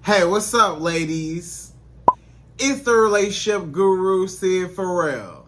Hey, what's up, ladies? It's the relationship guru, Sydd Ferrell.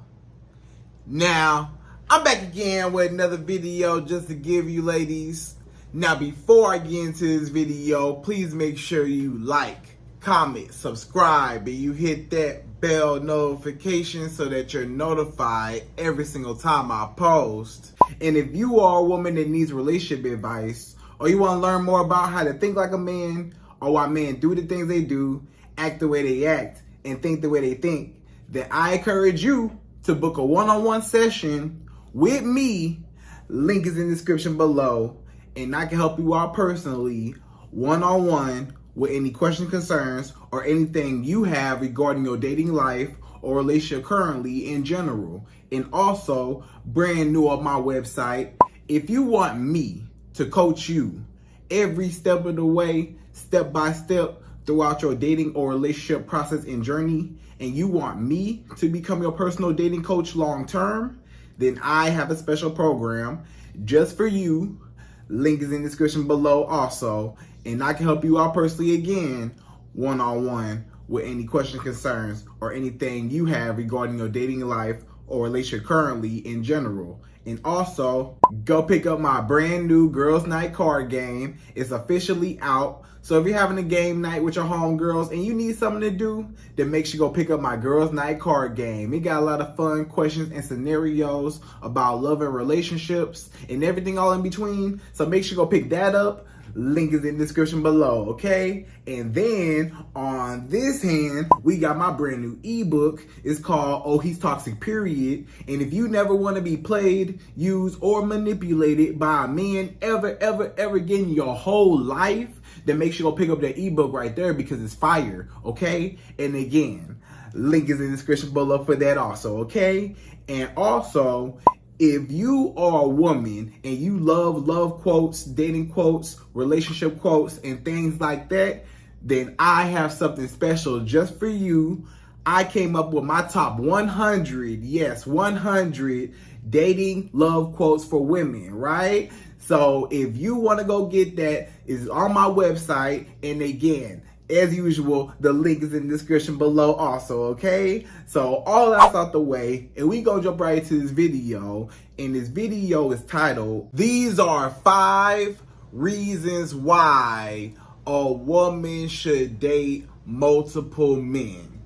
Now, I'm back again with another video just to give you ladies. Now, before I get into this video, please make sure you like, comment, subscribe, and you hit that bell notification so that you're notified every single time I post. And if you are a woman that needs relationship advice, or you want to learn more about how to think like a man, or why men do the things they do, act the way they act, and think the way they think, then I encourage you to book a one-on-one session with me. Link is in the description below, and I can help you out personally, one-on-one, with any questions, concerns, or anything you have regarding your dating life or relationship currently in general. And also, brand new on my website, if you want me to coach you every step of the way, step by step, throughout your dating or relationship process and journey, and you want me to become your personal dating coach long term, then I have a special program just for you. Link is in the description below also, and I can help you out personally again, one-on-one, with any questions, concerns, or anything you have regarding your dating life or relationship currently in general. And also, go pick up my brand new Girls Night card game. It's officially out. So if you're having a game night with your homegirls and you need something to do, then make sure you go pick up my Girls Night card game. It got a lot of fun questions and scenarios about love and relationships and everything all in between. So make sure you go pick that up. Link is in the description below, okay? And then on this hand, we got my brand new ebook. It's called Oh, He's Toxic, Period. And if you never want to be played, used, or manipulated by a man ever again in your whole life, then make sure you go pick up that ebook right there because it's fire, okay? And again, link is in the description below for that also, okay? And also, if you are a woman and you love quotes, dating quotes, relationship quotes, and things like that, then I have something special just for you. I came up with my top 100, yes, 100 dating love quotes for women, right? So if you want to go get that, it's on my website. And again, as usual, the link is in the description below also, okay? So all that's out the way, and we gonna jump right into this video. And this video is titled, These Are 5 Reasons Why a Woman Should Date Multiple Men.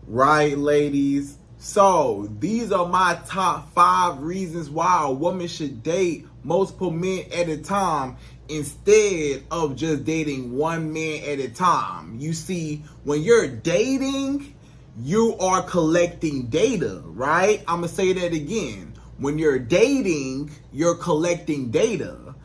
Right, ladies? So these are my top 5 reasons why a woman should date multiple men at a time instead of just dating one man at a time. You see, when you're dating, you are collecting data, right? I'm gonna say that again. When you're dating, you're collecting data.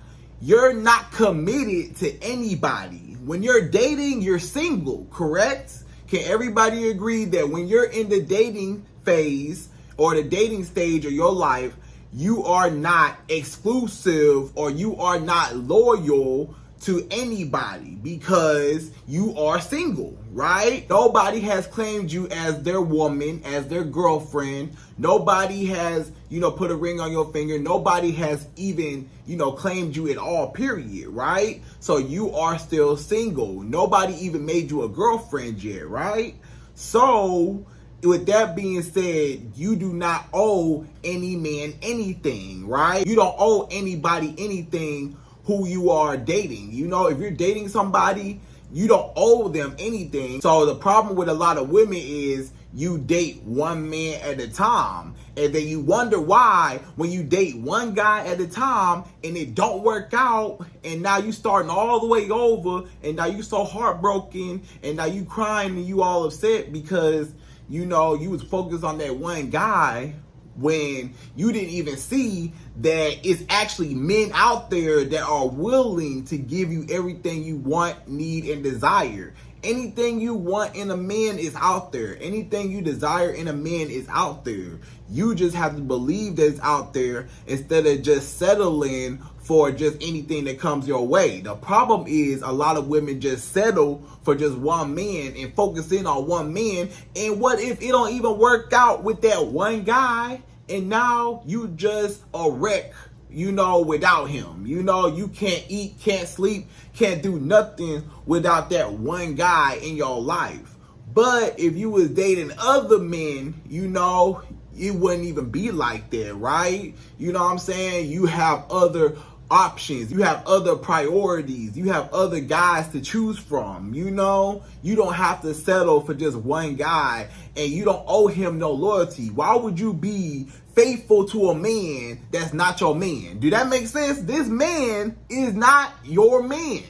You're not committed to anybody. When you're dating, you're single, correct? Can everybody agree that when you're in the dating phase or the dating stage of your life, you are not exclusive or you are not loyal to anybody because you are single, right? Nobody has claimed you as their woman, as their girlfriend. Nobody has, put a ring on your finger. Nobody has even, claimed you at all, period, right? So you are still single. Nobody even made you a girlfriend yet, right? So with that being said, you do not owe any man anything, right? You don't owe anybody anything who you are dating. If you're dating somebody, you don't owe them anything. So the problem with a lot of women is you date one man at a time. And then you wonder why when you date one guy at a time and it don't work out, and now you starting all the way over, and now you so heartbroken, and now you crying and you all upset because you was focused on that one guy when you didn't even see that it's actually men out there that are willing to give you everything you want, need, and desire. Anything you want in a man is out there. Anything you desire in a man is out there. You just have to believe that it's out there instead of just settling for just anything that comes your way. The problem is a lot of women just settle for just one man and focus in on one man. And what if it don't even work out with that one guy? And now you just a wreck without him. You can't eat, can't sleep, can't do nothing without that one guy in your life. But if you was dating other men, it wouldn't even be like that, right? You know what I'm saying? You have other options. You have other priorities. You have other guys to choose from. You don't have to settle for just one guy, and you don't owe him no loyalty. Why would you be faithful to a man that's not your man? Do that make sense? This man is not your man.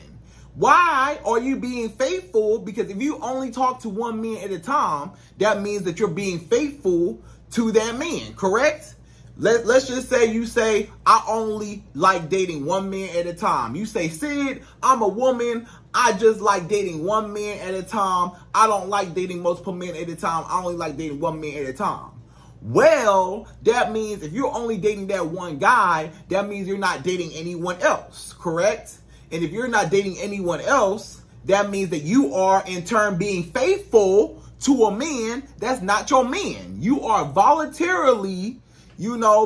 Why are you being faithful? Because if you only talk to one man at a time, that means that you're being faithful to that man, correct? Let's just say you say, I only like dating one man at a time. You say, Syd, I'm a woman. I just like dating one man at a time. I don't like dating multiple men at a time. I only like dating one man at a time. Well, that means if you're only dating that one guy, that means you're not dating anyone else, correct? And if you're not dating anyone else, that means that you are in turn being faithful to a man that's not your man. You are voluntarily,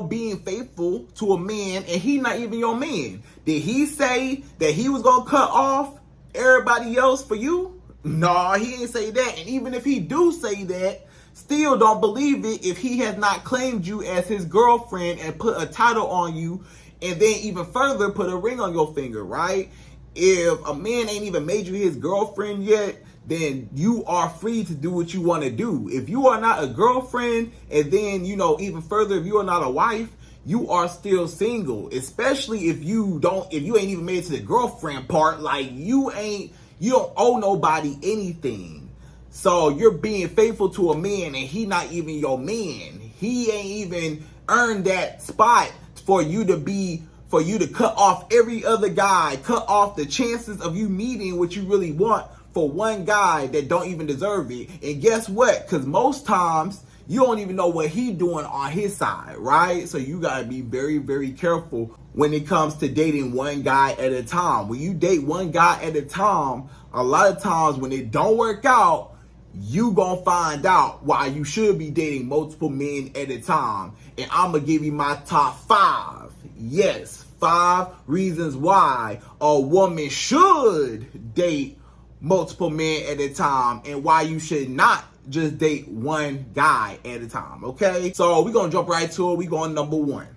being faithful to a man, and he's not even your man. Did he say that he was going to cut off everybody else for you? No, he didn't say that. And even if he do say that, still don't believe it if he has not claimed you as his girlfriend and put a title on you, and then even further put a ring on your finger, right? If a man ain't even made you his girlfriend yet, then you are free to do what you want to do. If you are not a girlfriend, and then, even further, if you are not a wife, you are still single. Especially if you ain't even made it to the girlfriend part, like you don't owe nobody anything. So you're being faithful to a man, and he not even your man. He ain't even earned that spot for you to cut off every other guy, cut off the chances of you meeting what you really want for one guy that don't even deserve it. And guess what? Because most times you don't even know what he's doing on his side, right? So you got to be very, very careful when it comes to dating one guy at a time. When you date one guy at a time, a lot of times when it don't work out, you gonna find out why you should be dating multiple men at a time. And I'm gonna give you my top 5. Yes, 5 reasons why a woman should date multiple men at a time, and why you should not just date one guy at a time, okay? So we're gonna jump right to it. We're going number 1.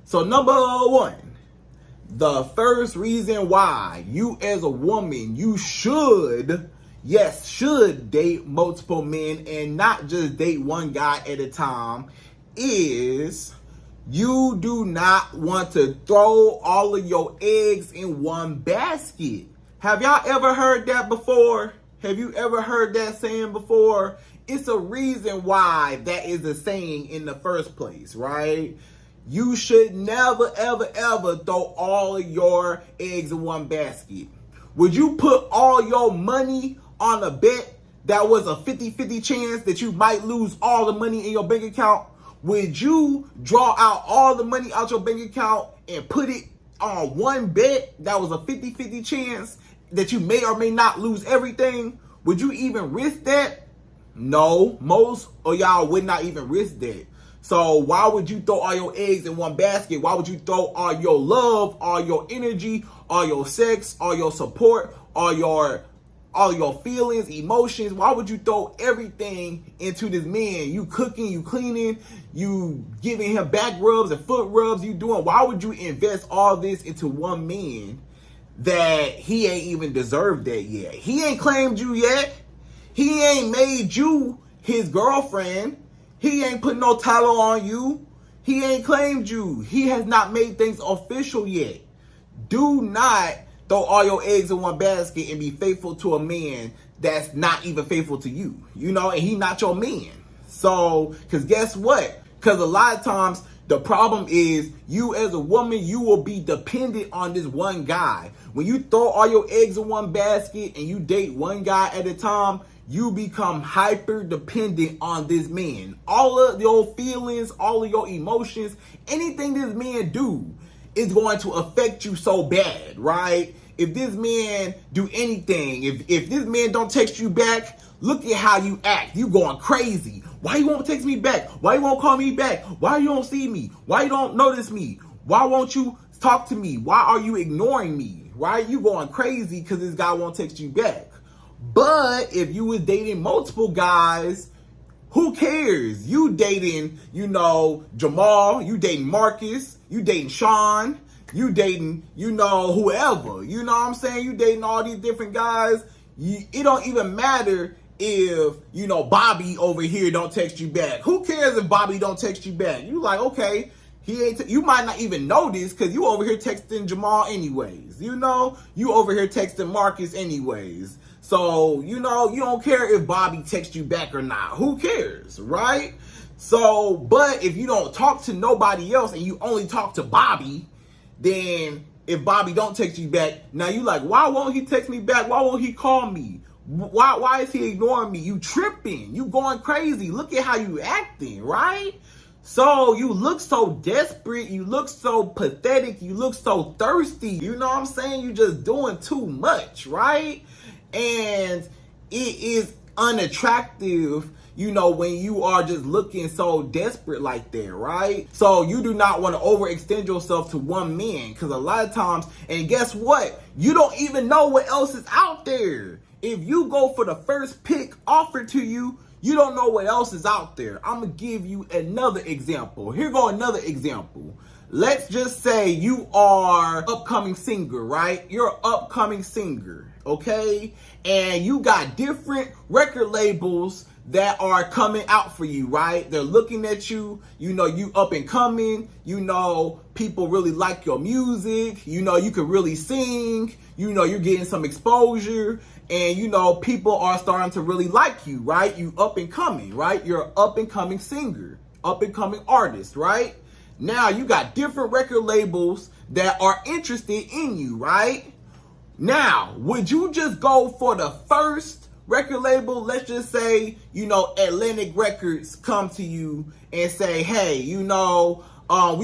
So number 1, the first reason why you as a woman, you should date multiple men and not just date one guy at a time is you do not want to throw all of your eggs in one basket. Have y'all ever heard that before? Have you ever heard that saying before? It's a reason why that is a saying in the first place, right? You should never, ever, ever throw all of your eggs in one basket. Would you put all your money on a bet that was a 50-50 chance that you might lose all the money in your bank account? Would you draw out all the money out your bank account and put it on one bet that was a 50-50 chance that you may or may not lose everything? Would you even risk that? No, most of y'all would not even risk that. So why would you throw all your eggs in one basket? Why would you throw all your love, all your energy, all your sex, all your support, all your feelings, emotions? Why would you throw everything into this man? You cooking, you cleaning, you giving him back rubs and foot rubs, you doing. Why would you invest all this into one man that he ain't even deserved that yet? He ain't claimed you yet. He ain't made you his girlfriend. He ain't put no title on you. He ain't claimed you. He has not made things official yet. Do not throw all your eggs in one basket and be faithful to a man that's not even faithful to you, and he not your man. So, because guess what? Because a lot of times the problem is you as a woman, you will be dependent on this one guy. When you throw all your eggs in one basket and you date one guy at a time, you become hyper dependent on this man. All of your feelings, all of your emotions, anything this man do is going to affect you so bad, right? If this man do anything, if this man don't text you back, look at how you act. You going crazy. Why you won't text me back? Why you won't call me back? Why you don't see me? Why you don't notice me? Why won't you talk to me? Why are you ignoring me? Right? You going crazy because this guy won't text you back. But if you was dating multiple guys, who cares? You dating, Jamal, you dating Marcus, you dating Sean, you dating, whoever. You know what I'm saying? You dating all these different guys. It don't even matter if, Bobby over here don't text you back. Who cares if Bobby don't text you back? You like, okay, he ain't, you might not even know this because you over here texting Jamal anyways. You over here texting Marcus anyways. So, you don't care if Bobby texts you back or not. Who cares, right? So, but if you don't talk to nobody else and you only talk to Bobby, then if Bobby don't text you back, now you like, why won't he text me back? Why won't he call me? Why is he ignoring me? You tripping. You going crazy. Look at how you acting, right? So you look so desperate. You look so pathetic. You look so thirsty. You know what I'm saying? You just doing too much, right? And it is unattractive, when you are just looking so desperate like that, right? So you do not want to overextend yourself to one man, because a lot of times, and guess what? You don't even know what else is out there. If you go for the first pick offered to you, you don't know what else is out there. I'm going to give you another example. Here go another example. Let's just say you are an upcoming singer, right? You're an upcoming singer, okay? And you got different record labels that are coming out for you, right? They're looking at you, you up and coming, people really like your music, you can really sing, you're getting some exposure, and people are starting to really like you, right? You up and coming, right? You're an up and coming singer, up and coming artist, right? Now you got different record labels that are interested in you, right? Now, would you just go for the first record label? Let's just say, Atlantic Records come to you and say, hey, we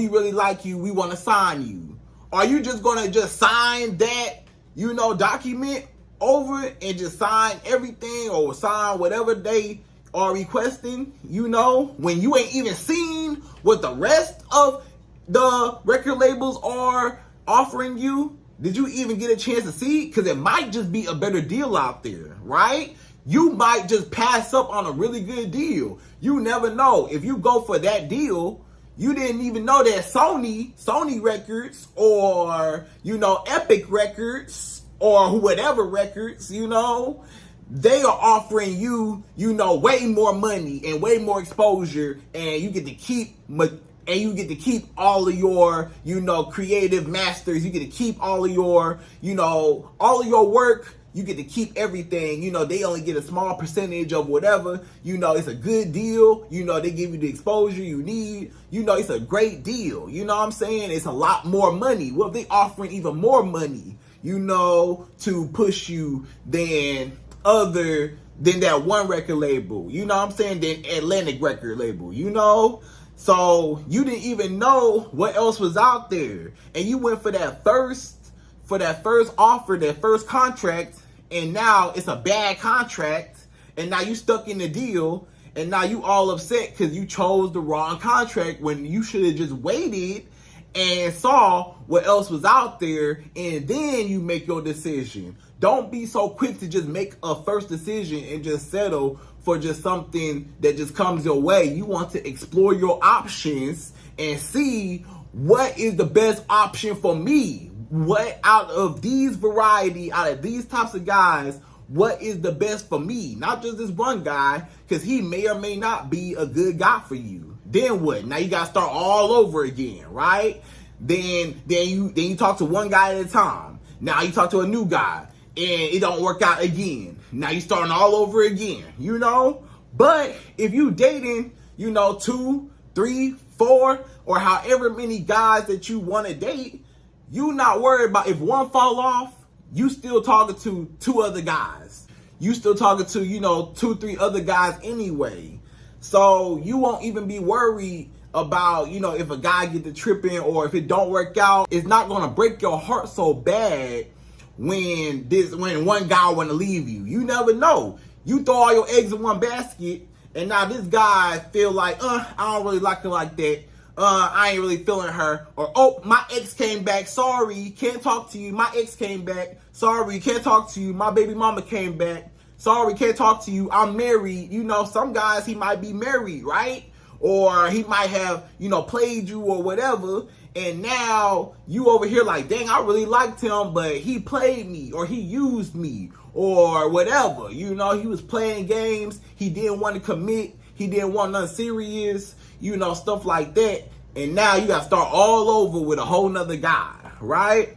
really like you. We want to sign you. Are you just going to just sign that, document over it and just sign everything or sign whatever they are requesting, when you ain't even seen what the rest of the record labels are offering you? Did you even get a chance to see? Because it might just be a better deal out there, right? You might just pass up on a really good deal. You never know. If you go for that deal, you didn't even know that Sony Records or, Epic Records or whatever records, they are offering you, way more money and way more exposure, and you get to keep all of your, creative masters. You get to keep all of your, all of your work. You get to keep everything. They only get a small percentage of whatever. It's a good deal. They give you the exposure you need. It's a great deal. You know what I'm saying? It's a lot more money. Well, they offering even more money, to push you than that one record label. You know what I'm saying? Than Atlantic record label, So you didn't even know what else was out there. And you went for that first offer, that first contract, and now it's a bad contract, and now you stuck in the deal, and now you all upset because you chose the wrong contract when you should have just waited and saw what else was out there, and then you make your decision. Don't be so quick to just make a first decision and just settle for just something that just comes your way. You want to explore your options and see what is the best option for me. What out of these variety, out of these types of guys, what is the best for me? Not just this one guy, because he may or may not be a good guy for you. Then what? Now you got to start all over again, right? Then you talk to one guy at a time. Now you talk to a new guy, and it don't work out again. Now you starting all over again, But if you dating, 2, 3, 4, or however many guys that you want to date, you not worried about if one fall off, you still talking to 2 other guys. You still talking to, 2, 3 other guys anyway. So you won't even be worried about, if a guy get the tripping or if it don't work out. It's not going to break your heart so bad when one guy want to leave you. You never know. You throw all your eggs in one basket, and now this guy feel like, I don't really like it like that. I ain't really feeling her. Or, oh, my ex came back. Sorry, can't talk to you. My ex came back. Sorry, can't talk to you. My baby mama came back. Sorry, can't talk to you. I'm married. You know, some guys, he might be married, right? Or he might have, you know, played you or whatever. And now you over here like, dang, I really liked him, but he played me or he used me or whatever. You know, he was playing games. He didn't want to commit. He didn't want nothing serious, you know, stuff like that. And now you got to start all over with a whole nother guy, right?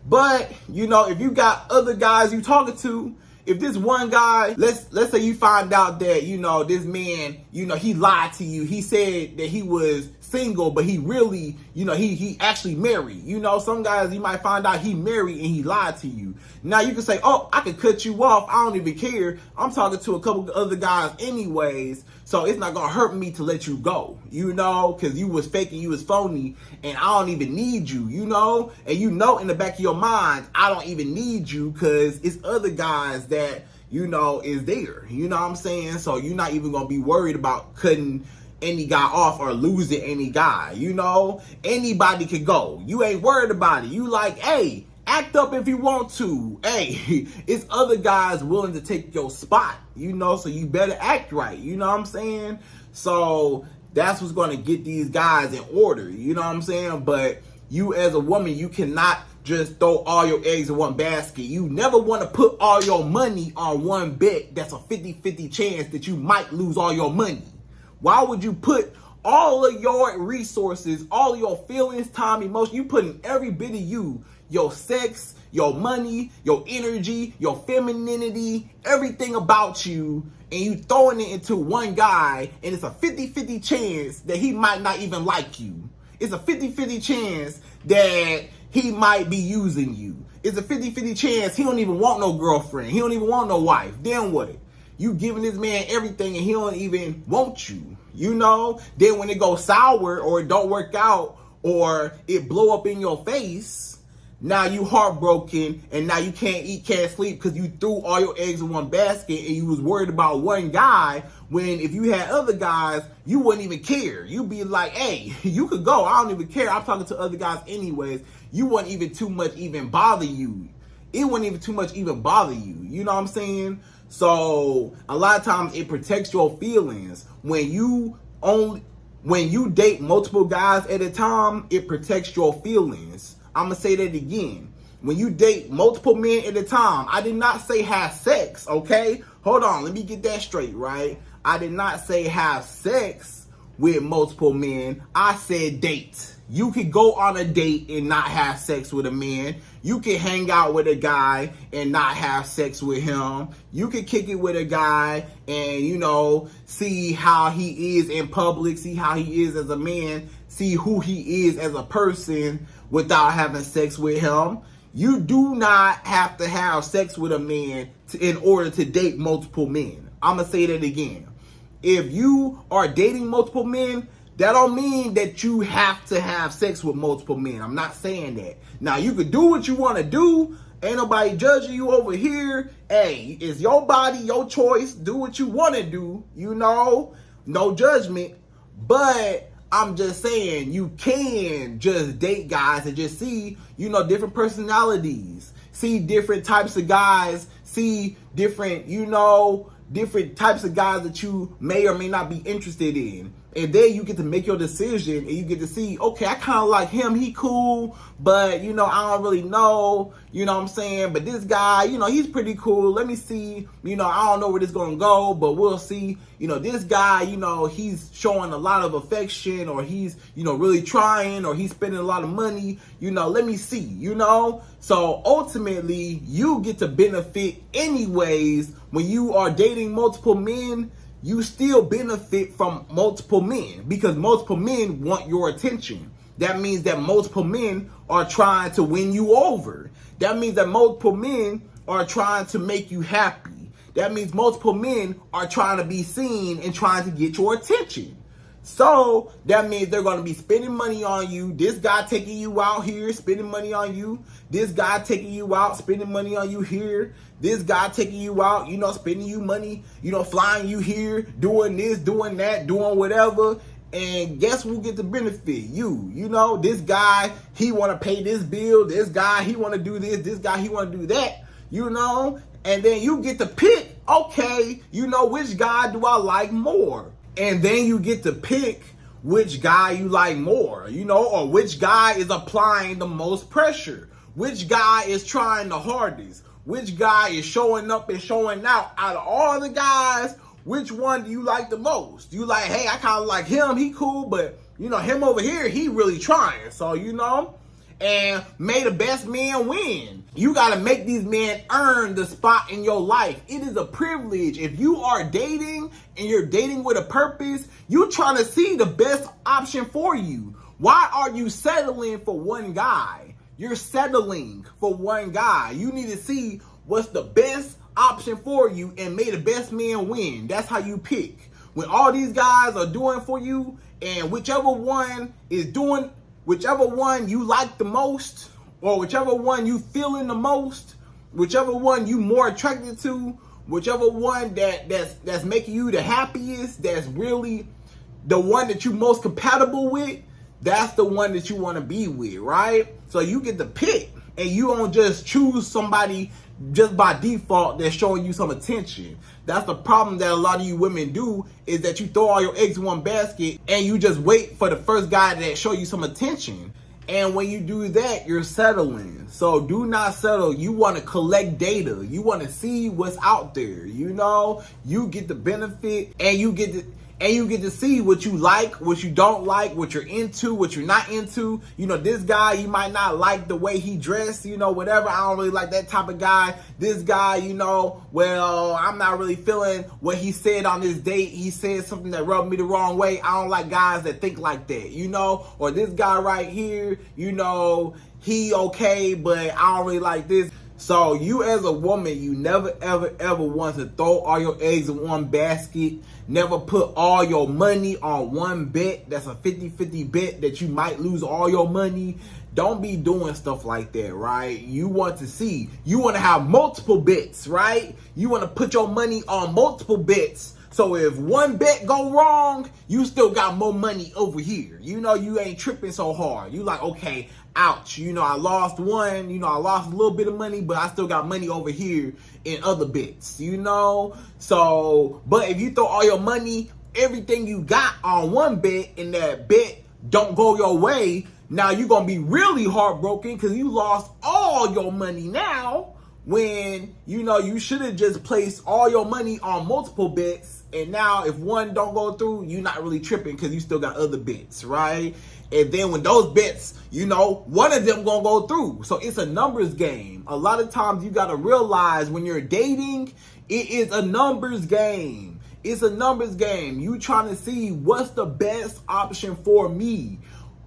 But, you know, if you got other guys you talking to, if this one guy, let's say you find out that, you know, this man, you know, he lied to you. He said that he was single, but he really, you know, he actually married. You know, some guys, you might find out he married and he lied to you. Now you can say, oh, I could cut you off. I don't even care. I'm talking to a couple other guys anyways, so it's not going to hurt me to let you go, you know, because you was faking, you was phony, and I don't even need you, you know, and you know in the back of your mind, I don't even need you because it's other guys that, you know, is there, you know what I'm saying? So you're not even going to be worried about cutting any guy off or losing any guy, you know? Anybody could go. You ain't worried about it. You like, hey, act up if you want to. Hey, it's other guys willing to take your spot, you know, so you better act right, you know what I'm saying? So that's what's going to get these guys in order, you know what I'm saying? But you as a woman, you cannot just throw all your eggs in one basket. You never want to put all your money on one bet that's a 50-50 chance that you might lose all your money. Why would you put all of your resources, all of your feelings, time, emotion, you putting every bit of you, your sex, your money, your energy, your femininity, everything about you, and you throwing it into one guy, and it's a 50-50 chance that he might not even like you. It's a 50-50 chance that he might be using you. It's a 50-50 chance he don't even want no girlfriend. He don't even want no wife. Then what? You giving this man everything and he don't even want you, you know? Then when it goes sour or it don't work out or it blow up in your face, now you heartbroken and now you can't eat, can't sleep because you threw all your eggs in one basket and you was worried about one guy when if you had other guys, you wouldn't even care. You'd be like, hey, you could go. I don't even care. I'm talking to other guys anyways. You wouldn't even too much even bother you. It wouldn't even too much even bother you. You know what I'm saying? So a lot of times it protects your feelings. When you date multiple guys at a time, it protects your feelings. I'm going to say that again. When you date multiple men at a time, I did not say have sex, okay? Hold on, let me get that straight, right? I did not say have sex with multiple men. I said date. You could go on a date and not have sex with a man. You can hang out with a guy and not have sex with him. You can kick it with a guy and, you know, see how he is in public, see how he is as a man, see who he is as a person without having sex with him. You do not have to have sex with a man in order to date multiple men. I'm going to say that again. If you are dating multiple men, that don't mean that you have to have sex with multiple men. I'm not saying that. Now, you could do what you want to do. Ain't nobody judging you over here. Hey, it's your body, your choice. Do what you want to do, you know. No judgment. But I'm just saying you can just date guys and just see, you know, different personalities. See different types of guys. See different, you know, different types of guys that you may or may not be interested in. And then you get to make your decision and you get to see, okay, I kind of like him. He cool, but, you know, I don't really know, you know what I'm saying? But this guy, you know, he's pretty cool. Let me see, you know, I don't know where this is going to go, but we'll see. You know, this guy, you know, he's showing a lot of affection or he's, you know, really trying or he's spending a lot of money. You know, let me see, you know? So ultimately, you get to benefit anyways when you are dating multiple men. You still benefit from multiple men because multiple men want your attention. That means that multiple men are trying to win you over. That means that multiple men are trying to make you happy. That means multiple men are trying to be seen and trying to get your attention. So that means they're going to be spending money on you. This guy taking you out here, spending money on you. This guy taking you out, spending money on you here. This guy taking you out, you know, spending you money, you know, flying you here, doing this, doing that, doing whatever. And guess who get the benefit? You know, this guy, he want to pay this bill. This guy, he want to do this. This guy, he want to do that, you know. And then you get to pick, okay, you know, which guy do I like more? And then you get to pick which guy you like more, you know, or which guy is applying the most pressure. Which guy is trying the hardest? Which guy is showing up and showing out? Out of all the guys, which one do you like the most? You like, hey, I kind of like him. He cool, but, you know, him over here, he really trying. So, you know, and may the best man win. You got to make these men earn the spot in your life. It is a privilege. If you are dating and you're dating with a purpose, you trying to see the best option for you. Why are you settling for one guy? You're settling for one guy. You need to see what's the best option for you and may the best man win. That's how you pick. When all these guys are doing for you and whichever one is doing, whichever one you like the most or whichever one you feeling the most, whichever one you more attracted to, whichever one that's making you the happiest, that's really the one that you most compatible with, that's the one that you want to be with, right? So you get to pick and you don't just choose somebody just by default that's showing you some attention. That's the problem that a lot of you women do, is that you throw all your eggs in one basket and you just wait for the first guy that show you some attention. And when you do that, you're settling. So do not settle. You want to collect data. You want to see what's out there. You know, you get the benefit and you get to see what you like, what you don't like, what you're into, what you're not into. You know, this guy, you might not like the way he dressed, you know, whatever. I don't really like that type of guy. This guy, you know, well, I'm not really feeling what he said on this date. He said something that rubbed me the wrong way. I don't like guys that think like that, you know. Or this guy right here, you know, he okay, but I don't really like this. So you as a woman, you never, ever, ever want to throw all your eggs in one basket. Never put all your money on one bet. That's a 50-50 bet that you might lose all your money. Don't be doing stuff like that, right? You want to see. You want to have multiple bets, right? You want to put your money on multiple bets. So if one bet go wrong, you still got more money over here. You know, you ain't tripping so hard. You like, okay, ouch. You know, I lost one. You know, I lost a little bit of money, but I still got money over here in other bets, you know? So, but if you throw all your money, everything you got on one bet, and that bet don't go your way, now you're going to be really heartbroken because you lost all your money now, when, you know, you should have just placed all your money on multiple bets. And now if one don't go through, you're not really tripping because you still got other bets, right? And then when those bets, you know, one of them gonna go through. So it's a numbers game. A lot of times you gotta realize when you're dating, it is a numbers game. It's a numbers game. You trying to see what's the best option for me.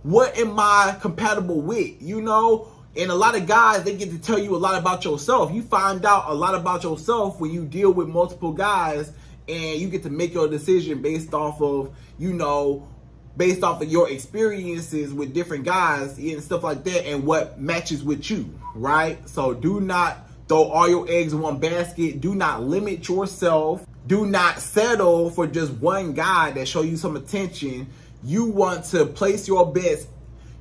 What am I compatible with, you know? And a lot of guys, they get to tell you a lot about yourself. You find out a lot about yourself when you deal with multiple guys, and you get to make your decision based off of, you know, based off of your experiences with different guys and stuff like that, and what matches with you, right? So do not throw all your eggs in one basket. Do not limit yourself. Do not settle for just one guy that show you some attention. You want to place your bets.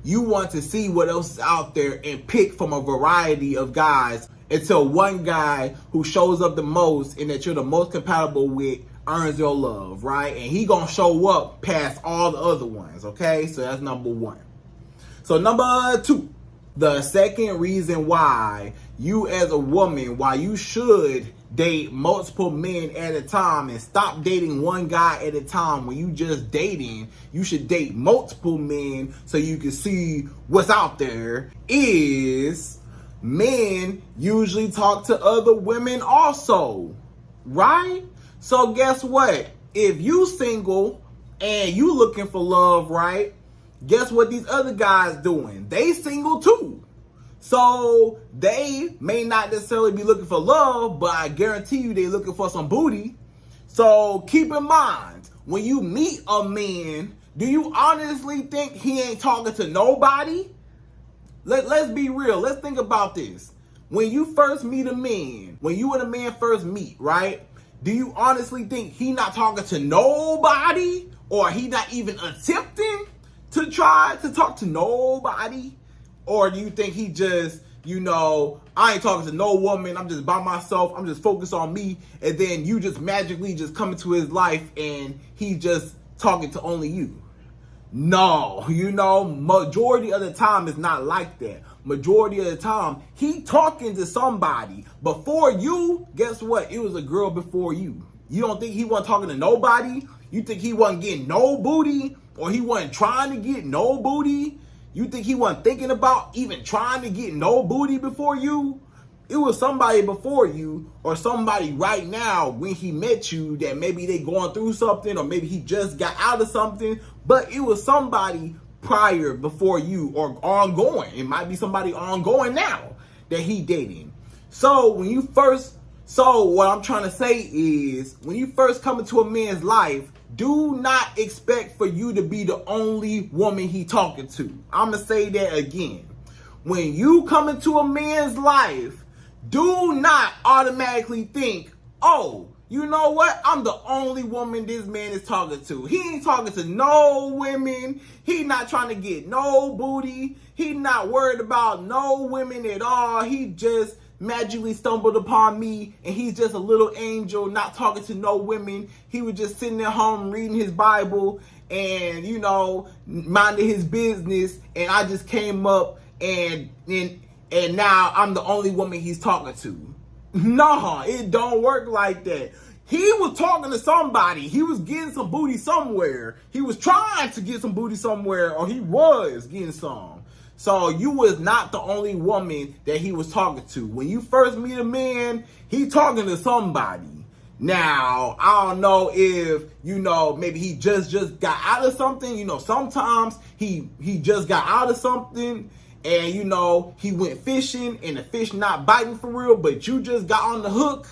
You want to see what else is out there and pick from a variety of guys until one guy who shows up the most and that you're the most compatible with earns your love, right? And he gonna show up past all the other ones, okay? So that's number one. So number two, the second reason why you as a woman, why you should date multiple men at a time and stop dating one guy at a time. When you just dating, you should date multiple men so you can see what's out there, is men usually talk to other women also, right? So guess what? If you single and you looking for love, right? Guess what these other guys doing? They single too. So they may not necessarily be looking for love, but I guarantee you they looking for some booty. So keep in mind, when you meet a man, do you honestly think he ain't talking to nobody? Let's be real. Let's think about this. When you first meet a man, when you and a man first meet, right? Do you honestly think he not talking to nobody, or he not even attempting to try to talk to nobody? Or do you think he just, I ain't talking to no woman, I'm just by myself, I'm just focused on me, and then you just magically just come into his life and he just talking to only you? No, majority of the time it's not like that. Majority of the time, he talking to somebody. Before you, guess what? It was a girl before you. You don't think he wasn't talking to nobody? You think he wasn't getting no booty? Or he wasn't trying to get no booty? You think he wasn't thinking about even trying to get no booty before you? It was somebody before you, or somebody right now when he met you that maybe they going through something, or maybe he just got out of something, but it was somebody prior before you, or ongoing. It might be somebody ongoing now that he dating. So what I'm trying to say is, when you first come into a man's life, do not expect for you to be the only woman he talking to. I'm going to say that again. When you come into a man's life, do not automatically think, oh, you know what? I'm the only woman this man is talking to. He ain't talking to no women. He not trying to get no booty. He not worried about no women at all. He just magically stumbled upon me, and he's just a little angel, not talking to no women. He was just sitting at home reading his Bible and, minding his business, and I just came up and now I'm the only woman he's talking to. No, it don't work like that. He was talking to somebody. He was getting some booty somewhere. He was trying to get some booty somewhere, or he was getting some. So you was not the only woman that he was talking to. When you first meet a man, he talking to somebody. Now, I don't know if, maybe he just got out of something. Sometimes he just got out of something, and, he went fishing and the fish not biting for real, but you just got on the hook,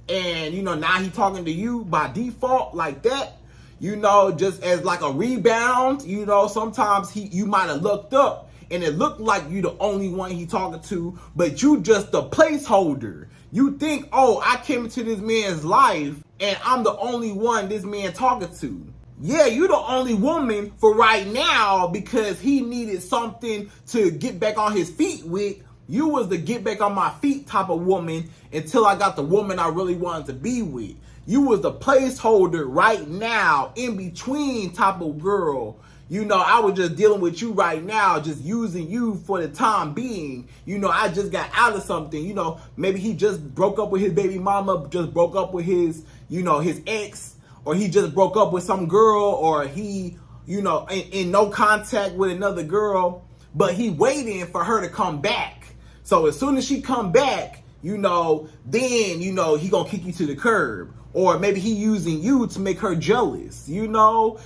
and, now he talking to you by default like that, just as like a rebound. Sometimes you might have looked up and it looked like you the only one he talking to, but you just the placeholder. You think, oh, I came into this man's life and I'm the only one this man talking to. Yeah, you the only woman for right now because he needed something to get back on his feet with. You was the get back on my feet type of woman until I got the woman I really wanted to be with. You was the placeholder right now, in between type of girl. I was just dealing with you right now, just using you for the time being. I just got out of something. Maybe he just broke up with his baby mama, just broke up with his, his ex, or he just broke up with some girl, or he, in no contact with another girl, but he waiting for her to come back. So as soon as she come back, then, he gonna kick you to the curb. Or maybe he using you to make her jealous,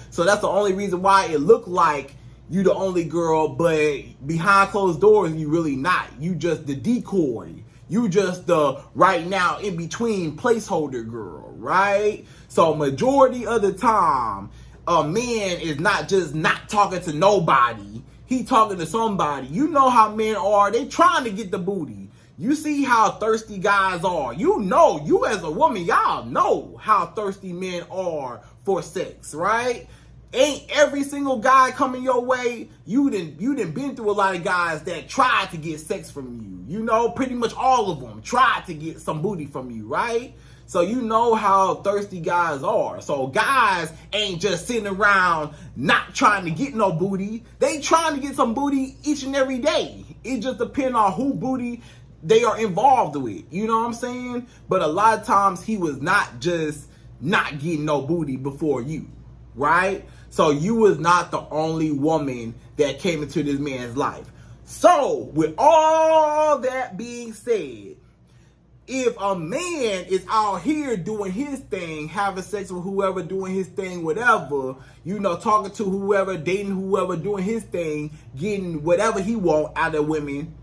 So that's the only reason why it looked like you the only girl, but behind closed doors, you really not. You just the decoy. You just the right now in between placeholder girl, right? So majority of the time, a man is not just not talking to nobody. He talking to somebody. You know how men are. They trying to get the booty. You see how thirsty guys are. You as a woman, y'all know how thirsty men are for sex, right? Ain't every single guy coming your way. You done been through a lot of guys that tried to get sex from you. Pretty much all of them tried to get some booty from you, right? So you know how thirsty guys are. So guys ain't just sitting around not trying to get no booty. They trying to get some booty each and every day. It just depends on who booty they are involved with. You know what I'm saying? But a lot of times he was not just not getting no booty before you, right? So you was not the only woman that came into this man's life. So with all that being said, if a man is out here doing his thing, having sex with whoever, doing his thing, whatever, talking to whoever, dating whoever, doing his thing, getting whatever he want out of women,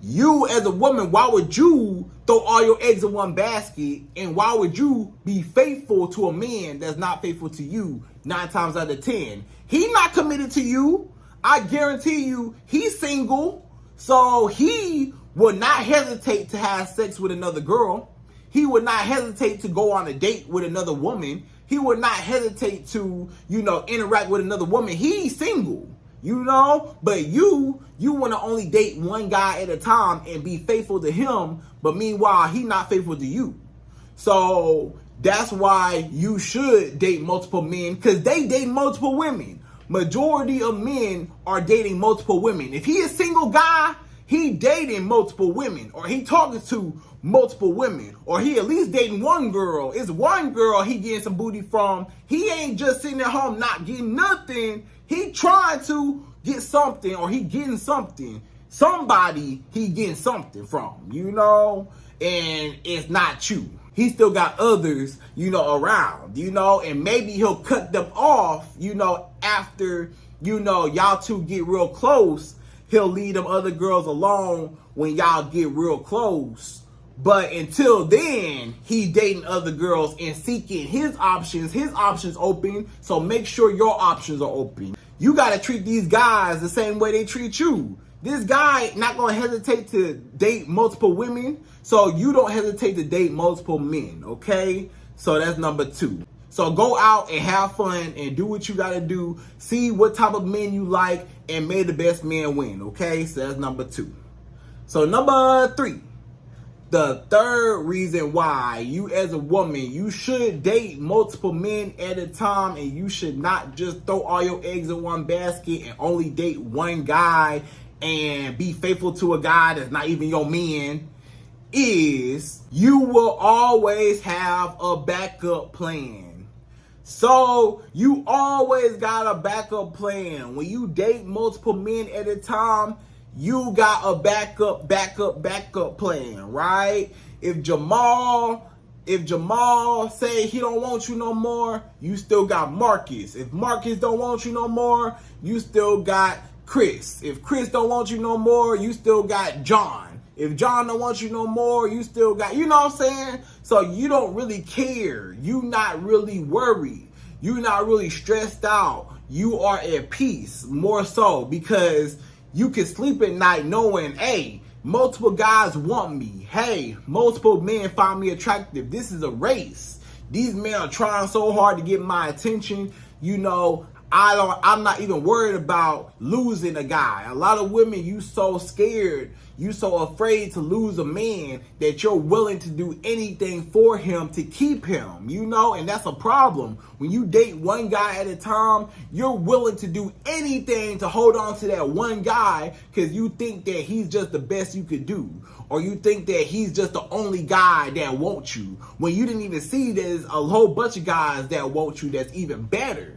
you as a woman, why would you throw all your eggs in one basket? And why would you be faithful to a man that's not faithful to you 9 times out of 10? He not committed to you. I guarantee you he's single. So he will not hesitate to have sex with another girl. He would not hesitate to go on a date with another woman. He would not hesitate to, interact with another woman. He's single, but you want to only date one guy at a time and be faithful to him. But meanwhile, he's not faithful to you. So that's why you should date multiple men, because they date multiple women. Majority of men are dating multiple women. If he is a single guy, he dating multiple women, or he talking to multiple women, or he at least dating one girl. It's one girl he getting some booty from. He ain't just sitting at home not getting nothing. He trying to get something, or he getting something. Somebody he getting something from, and it's not you. He still got others, around, and maybe he'll cut them off, after, y'all two get real close. He'll leave them other girls alone when y'all get real close. But until then, he dating other girls and seeking his options open. So make sure your options are open. You got to treat these guys the same way they treat you. This guy not going to hesitate to date multiple women, so you don't hesitate to date multiple men, okay? So that's number 2. So go out and have fun and do what you got to do. See what type of men you like and may the best man win, okay? So that's number 2. So number 3, the third reason why you as a woman, you should date multiple men at a time, and you should not just throw all your eggs in one basket and only date one guy and be faithful to a guy that's not even your man, is you will always have a backup plan. So you always got a backup plan. When you date multiple men at a time, you got a backup plan, right? If Jamal say he don't want you no more, you still got Marcus. If Marcus don't want you no more, you still got Chris. If Chris don't want you no more, you still got John. If John don't want you no more, you still got, what I'm saying? So you don't really care. You not really worried. You not really stressed out. You are at peace, more so, because you can sleep at night knowing, hey, multiple guys want me. Hey, multiple men find me attractive. This is a race. These men are trying so hard to get my attention. I'm not even worried about losing a guy. A lot of women, you so scared, you so afraid to lose a man that you're willing to do anything for him to keep him, and that's a problem. When you date one guy at a time, you're willing to do anything to hold on to that one guy because you think that he's just the best you could do, or you think that he's just the only guy that wants you, when you didn't even see there's a whole bunch of guys that want you that's even better.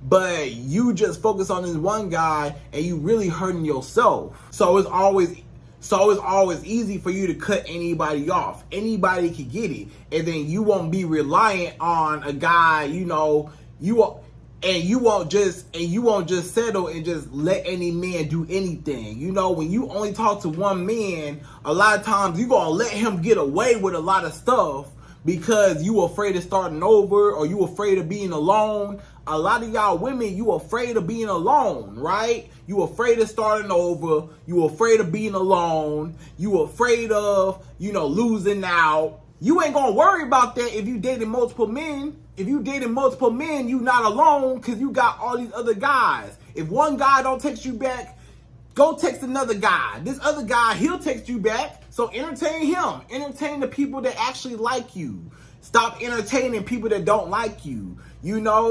But you just focus on this one guy and you really hurting yourself. So it's always easy for you to cut anybody off. Anybody can get it. And then you won't be reliant on a guy, you won't just settle and just let any man do anything. When you only talk to one man, a lot of times you're going to let him get away with a lot of stuff because you afraid of starting over, or you afraid of being alone. A lot of y'all women, you afraid of being alone, right? You afraid of starting over. You afraid of being alone. You afraid of, losing out. You ain't gonna worry about that if you dating multiple men. If you dating multiple men, you not alone because you got all these other guys. If one guy don't text you back, go text another guy. This other guy, he'll text you back. So entertain him. Entertain the people that actually like you. Stop entertaining people that don't like you.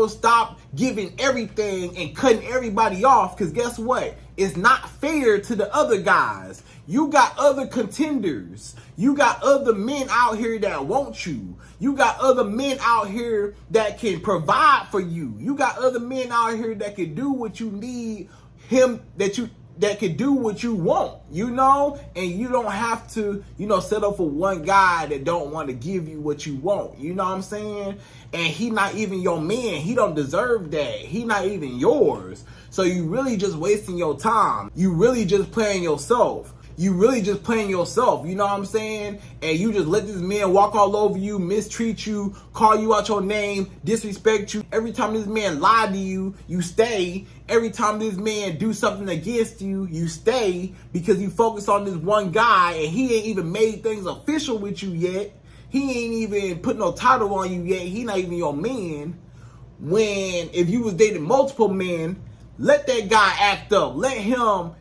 Stop giving everything and cutting everybody off, because guess what? It's not fair to the other guys. You got other contenders. You got other men out here that want you. You got other men out here that can provide for you. You got other men out here that can do what you need that can do what you want, and you don't have to, settle for one guy that don't want to give you what you want, what I'm saying? And he not even your man. He don't deserve that. He not even yours. So you really just wasting your time. You really just playing yourself. You really just playing yourself, you know what I'm saying? And you just let this man walk all over you, mistreat you, call you out your name, disrespect you. Every time this man lie to you, you stay. Every time this man do something against you, you stay, because you focus on this one guy and he ain't even made things official with you yet. he ain't even put no title on you yet. He not even your man. When, if you was dating multiple men, let that guy act up. Let him,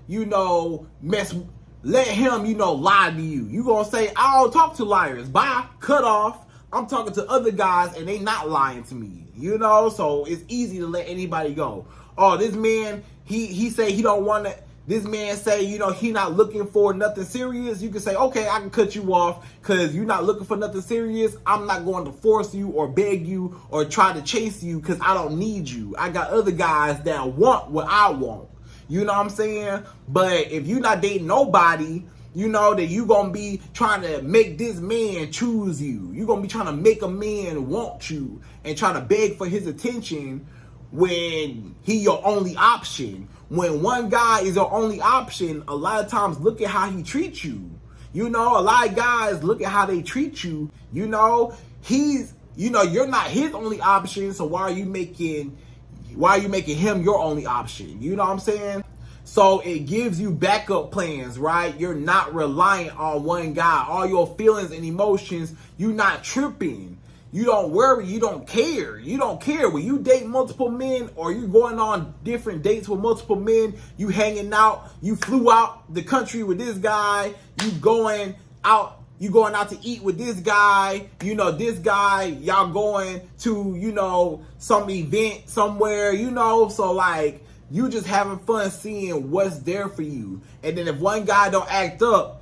let him, lie to you. You gonna say, I don't talk to liars. Bye, cut off. I'm talking to other guys and they not lying to me. So it's easy to let anybody go. Oh, this man, he say he don't want to, this man say, he not looking for nothing serious. You can say, okay, I can cut you off because you're not looking for nothing serious. I'm not going to force you or beg you or try to chase you because I don't need you. I got other guys that want what I want. You know what I'm saying? But if you're not dating nobody, that you going to be trying to make this man choose you. You're going to be trying to make a man want you and trying to beg for his attention when he your only option. When one guy is your only option, a lot of times look at how he treats you. A lot of guys look at how they treat you. You're not his only option, so why are you making him your only option? You know what I'm saying? So it gives you backup plans, right? You're not reliant on one guy. All your feelings and emotions, you're not tripping. You don't worry. You don't care. You don't care. When you date multiple men or you going on different dates with multiple men, you hanging out, you flew out the country with this guy, you going out to eat with this guy, this guy, y'all going to, some event somewhere, so like, you just having fun seeing what's there for you. And then if one guy don't act up,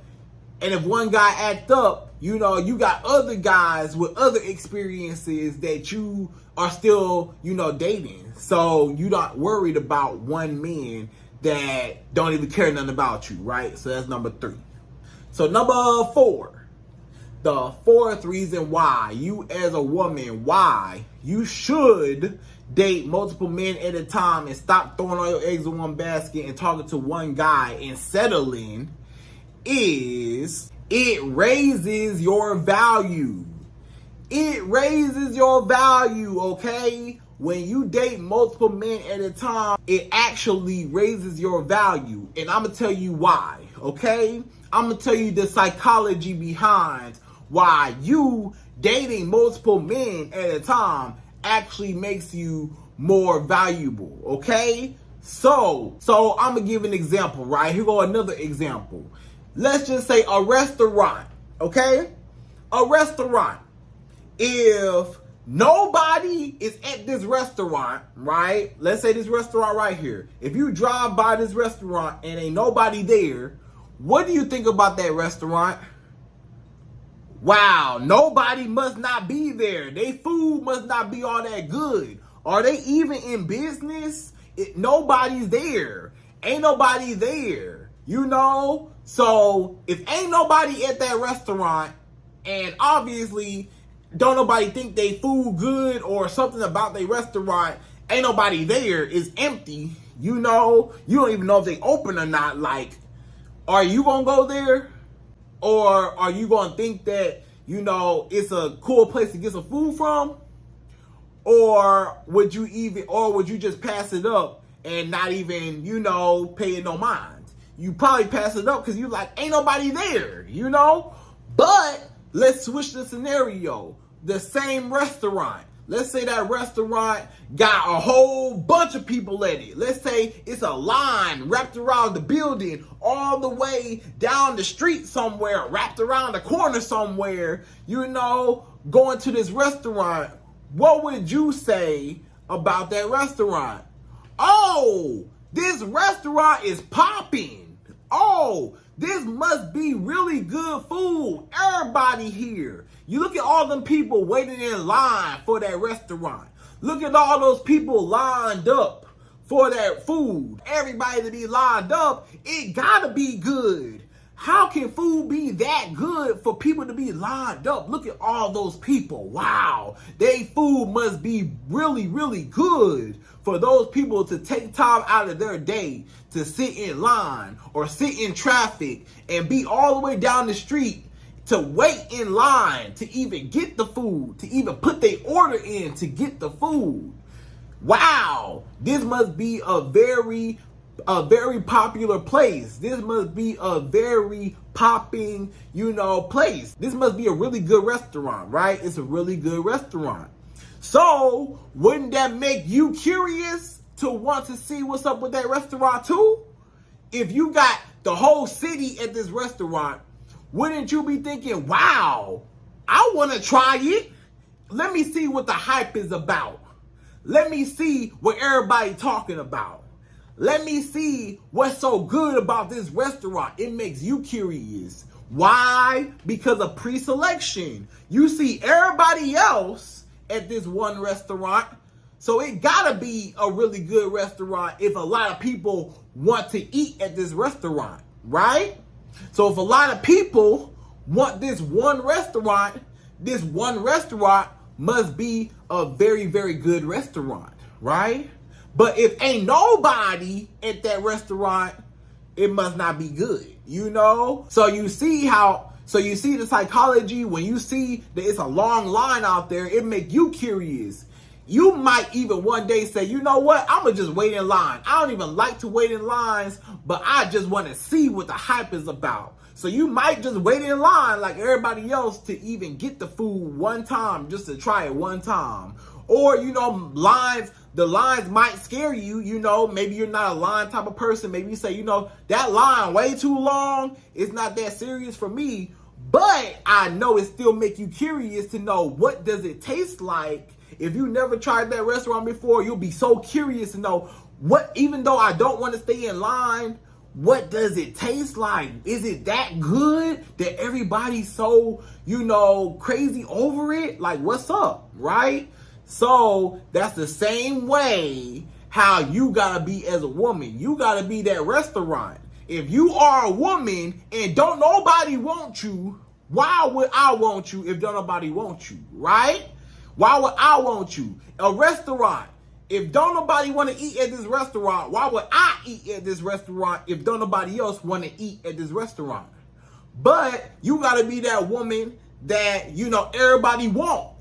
you got other guys with other experiences that you are still, dating. So you not worried about one man that don't even care nothing about you, right? So that's number 3. So number 4, the fourth reason why you as a woman, why you should date multiple men at a time and stop throwing all your eggs in one basket and talking to one guy and settling is it raises your value. It raises your value, okay? When you date multiple men at a time, it actually raises your value. And I'm going to tell you why, okay? I'm going to tell you the psychology behind why you dating multiple men at a time actually makes you more valuable, okay? So I'm going to give an example, right? Here go another example. Let's just say a restaurant, okay? A restaurant. If nobody is at this restaurant, right? Let's say this restaurant right here. If you drive by this restaurant and ain't nobody there, what do you think about that restaurant? Wow, nobody must not be there. They food must not be all that good. Are they even in business? Nobody's there. Ain't nobody there, So if ain't nobody at that restaurant and obviously don't nobody think they food good or something about their restaurant, ain't nobody there, it's empty, you don't even know if they open or not, like, are you gonna go there? Or are you going to think that, it's a cool place to get some food from? Or would you just pass it up and not even, pay it no mind? You probably pass it up because you're like, ain't nobody there, But let's switch the scenario. The same restaurant. Let's say that restaurant got a whole bunch of people at it. Let's say it's a line wrapped around the building all the way down the street somewhere, wrapped around the corner somewhere, going to this restaurant. What would you say about that restaurant? Oh, this restaurant is popping. Oh, this must be really good food. Everybody here. You look at all them people waiting in line for that restaurant. Look at all those people lined up for that food. Everybody to be lined up, it gotta be good. How can food be that good for people to be lined up? Look at all those people. Wow. They food must be really, really good for those people to take time out of their day to sit in line or sit in traffic and be all the way down the street to wait in line to even get the food, to even put their order in to get the food. Wow. This must be a very a very popular place. This must be a very popping, place. This must be a really good restaurant, right? It's a really good restaurant. So, wouldn't that make you curious to want to see what's up with that restaurant too? If you got the whole city at this restaurant, wouldn't you be thinking, wow, I want to try it? Let me see what the hype is about. Let me see what everybody talking about. Let me see what's so good about this restaurant. It makes you curious. Why? Because of pre-selection. You see everybody else at this one restaurant, so it gotta be a really good restaurant if a lot of people want to eat at this restaurant, right? So if a lot of people want this one restaurant must be a very, very good restaurant, right? But if ain't nobody at that restaurant, it must not be good, So you see the psychology when you see that it's a long line out there, it make you curious. You might even one day say, you know what, I'm going to just wait in line. I don't even like to wait in lines, but I just want to see what the hype is about. So you might just wait in line like everybody else to even get the food one time, just to try it one time. Or, the lines might scare you, maybe you're not a line type of person. Maybe you say, that line way too long. It's not that serious for me. But I know it still make you curious to know, what does it taste like? If you never tried that restaurant before, you'll be so curious to know even though I don't want to stay in line, what does it taste like? Is it that good that everybody's so, crazy over it? Like, what's up, right? So that's the same way how you gotta be as a woman. You gotta be that restaurant. If you are a woman and don't nobody want you, why would I want you if don't nobody want you, right? Why would I want you? A restaurant. If don't nobody want to eat at this restaurant, why would I eat at this restaurant if don't nobody else want to eat at this restaurant? But you got to be that woman that, everybody want.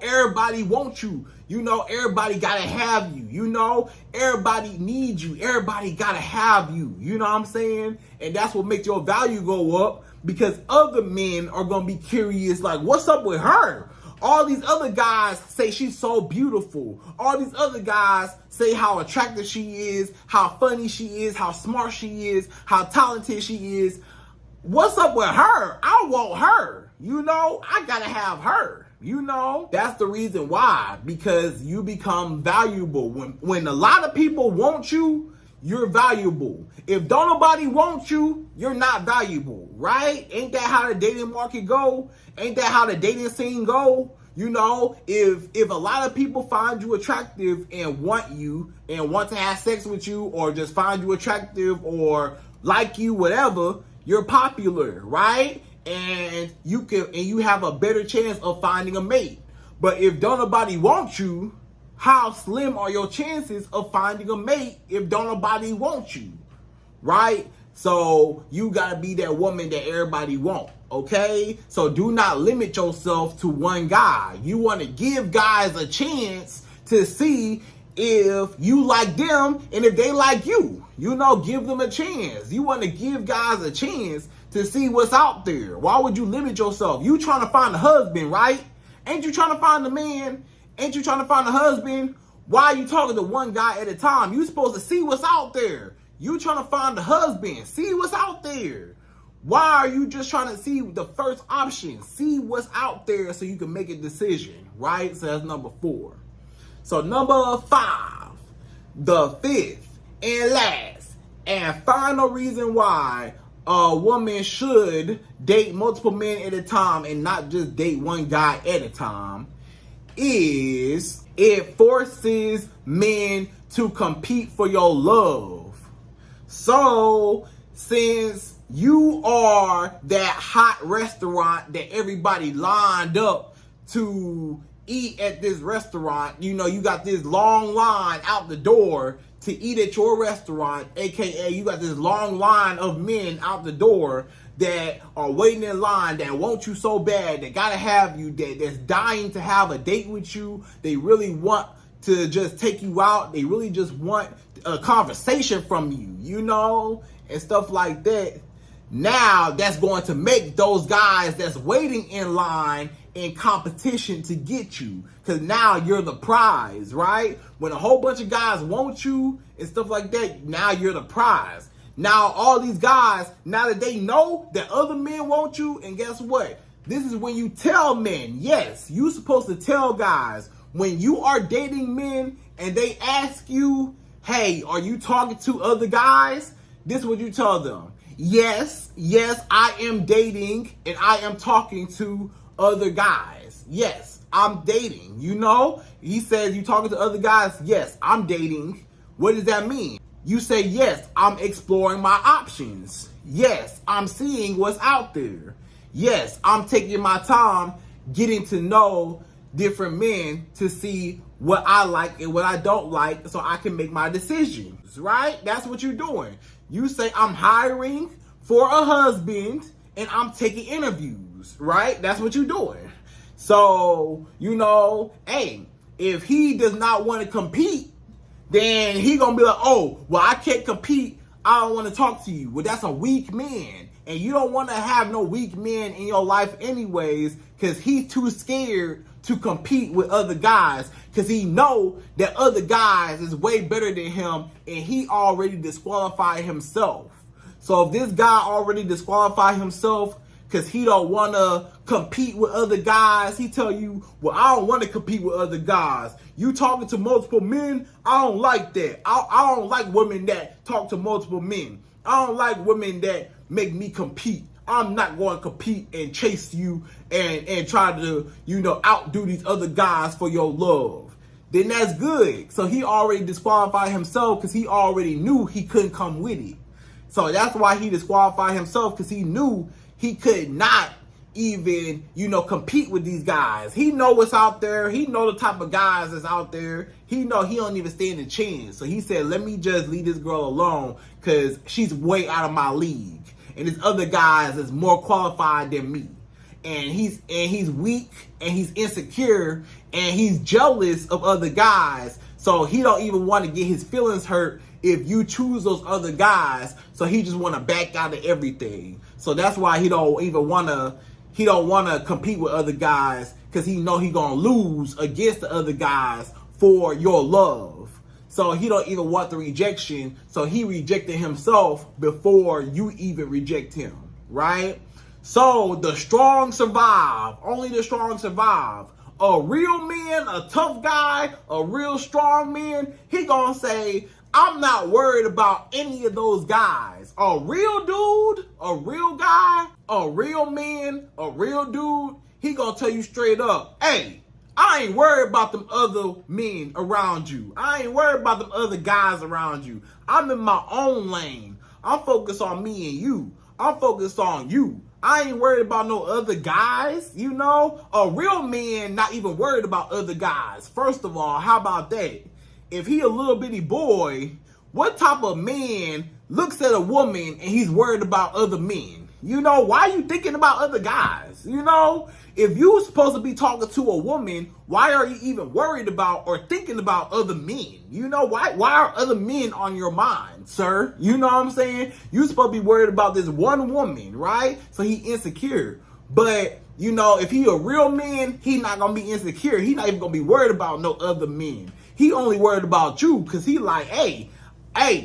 Everybody wants you. Everybody got to have you. Everybody needs you. Everybody got to have you. You know what I'm saying? And that's what makes your value go up, because other men are going to be curious, like, what's up with her? All these other guys say she's so beautiful. All these other guys say how attractive she is, how funny she is, how smart she is, how talented she is. What's up with her? I want her. I gotta have her. That's the reason why. Because you become valuable. When a lot of people want you, you're valuable. If don't nobody want you, you're not valuable, right? Ain't that how the dating market go? Ain't that how the dating scene go? If a lot of people find you attractive and want you and want to have sex with you, or just find you attractive or like you, whatever, you're popular, right? And you have a better chance of finding a mate. But if don't nobody want you, how slim are your chances of finding a mate if don't nobody want you, right? So you gotta be that woman that everybody want, okay? So do not limit yourself to one guy. You wanna give guys a chance to see if you like them and if they like you. Give them a chance. You wanna give guys a chance to see what's out there. Why would you limit yourself? You trying to find a husband, right? Ain't you trying to find a man? Ain't you trying to find a husband? Why are you talking to one guy at a time? You supposed to see what's out there. You trying to find a husband. See what's out there. Why are you just trying to see the first option? See what's out there so you can make a decision, right? So that's number 4. So number 5, the fifth and last and final reason why a woman should date multiple men at a time and not just date one guy at a time is it forces men to compete for your love. So since you are that hot restaurant that everybody lined up to eat at this restaurant, you got this long line out the door to eat at your restaurant, aka you got this long line of men out the door that are waiting in line, that want you so bad, that gotta have you, that's dying to have a date with you. They really want to just take you out. They really just want a conversation from you, you know, and stuff like that, now that's going to make those guys that's waiting in line in competition to get you, because now you're the prize, right? When a whole bunch of guys want you and stuff like that, now you're the prize. Now all these guys, now that they know that other men want you, and guess what? This is when you tell men, yes, you're supposed to tell guys, when you are dating men and they ask you, hey, are you talking to other guys? This is what you tell them. Yes, I am dating and I am talking to other guys. Yes, I'm dating. You know, he says, you talking to other guys? Yes, I'm dating. What does that mean? You say, yes, I'm exploring my options. Yes, I'm seeing what's out there. Yes, I'm taking my time getting to know different men to see what I like and what I don't like so I can make my decisions, right? That's what you're doing. You say, I'm hiring for a husband and I'm taking interviews, right? That's what you're doing. So, you know, hey, if he does not want to compete, then he gonna be like, oh, well, I can't compete. I don't want to talk to you. Well, that's a weak man. And you don't want to have no weak men in your life anyways, because he's too scared to compete with other guys, because he know that other guys is way better than him and he already disqualified himself. So if this guy already disqualified himself because he don't want to compete with other guys, he tell you, well, I don't want to compete with other guys. You talking to multiple men? I don't like that. I don't like women that talk to multiple men. I don't like women that make me compete. I'm not going to compete and chase you and try to, you know, outdo these other guys for your love. Then that's good. So he already disqualified himself because he already knew he couldn't come with it. So that's why he disqualified himself, because he knew he could not even, you know, compete with these guys. He know what's out there. He know the type of guys that's out there. He know he don't even stand a chance. So he said, let me just leave this girl alone because she's way out of my league. And this other guys is more qualified than me. And he's weak and he's insecure and he's jealous of other guys. So he don't even want to get his feelings hurt if you choose those other guys. So he just want to back out of everything. So that's why he don't want to compete with other guys, because he know he gonna lose against the other guys for your love. So he don't even want the rejection. So he rejected himself before you even reject him, right? So the strong survive. Only the strong survive. A real man, a tough guy, a real strong man, he gonna say, I'm not worried about any of those guys. A real dude, a real guy, a real man, a real dude, he gonna tell you straight up, hey, I ain't worried about them other men around you. I ain't worried about them other guys around you. I'm in my own lane. I'm focused on me and you. I'm focused on you. I ain't worried about no other guys, you know? A real man not even worried about other guys. First of all, how about that? If he a little bitty boy, what type of man looks at a woman and he's worried about other men? You know, why are you thinking about other guys? You know, if you're supposed to be talking to a woman, why are you even worried about or thinking about other men? You know, why are other men on your mind, sir? You know what I'm saying? You're supposed to be worried about this one woman, right? So he insecure. But, you know, if he a real man, he not going to be insecure. He not even going to be worried about no other men. He only worried about you because he like, hey,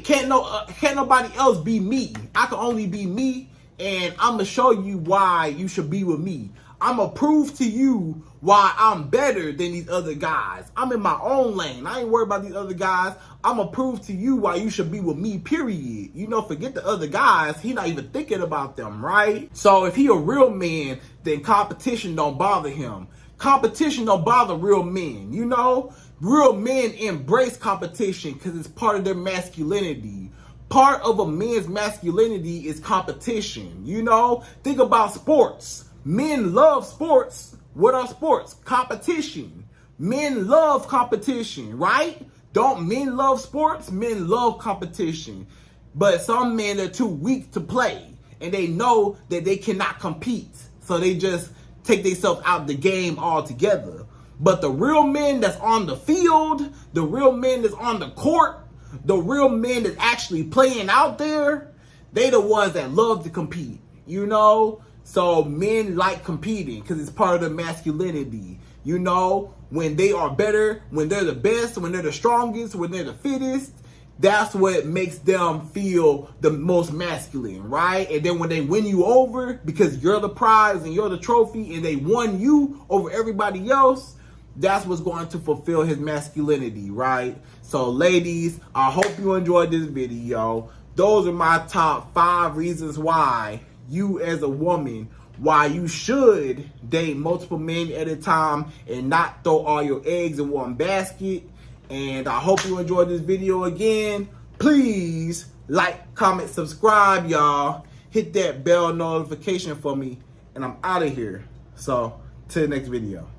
can't nobody else be me. I can only be me, and I'm going to show you why you should be with me. I'm going to prove to you why I'm better than these other guys. I'm in my own lane. I ain't worried about these other guys. I'm going to prove to you why you should be with me, period. You know, forget the other guys. He not even thinking about them, right? So if he a real man, then competition don't bother him. Competition don't bother real men, you know? Real men embrace competition because it's part of their masculinity. Part of a man's masculinity is competition, you know? Think about sports. Men love sports. What are sports? Competition. Men love competition, right? Don't men love sports? Men love competition. But some men are too weak to play, and they know that they cannot compete. So they just take themselves out the game altogether. But the real men that's on the field, the real men that's on the court, the real men that's actually playing out there, they the ones that love to compete, you know? So men like competing because it's part of their masculinity. You know, when they are better, when they're the best, when they're the strongest, when they're the fittest, that's what makes them feel the most masculine, right? And then when they win you over because you're the prize and you're the trophy and they won you over everybody else, that's what's going to fulfill his masculinity, right? So ladies, I hope you enjoyed this video. Those are my top 5 reasons why you as a woman, why you should date multiple men at a time and not throw all your eggs in one basket. And I hope you enjoyed this video again. Please like, comment, subscribe, y'all. Hit that bell notification for me. And I'm out of here. So, till the next video.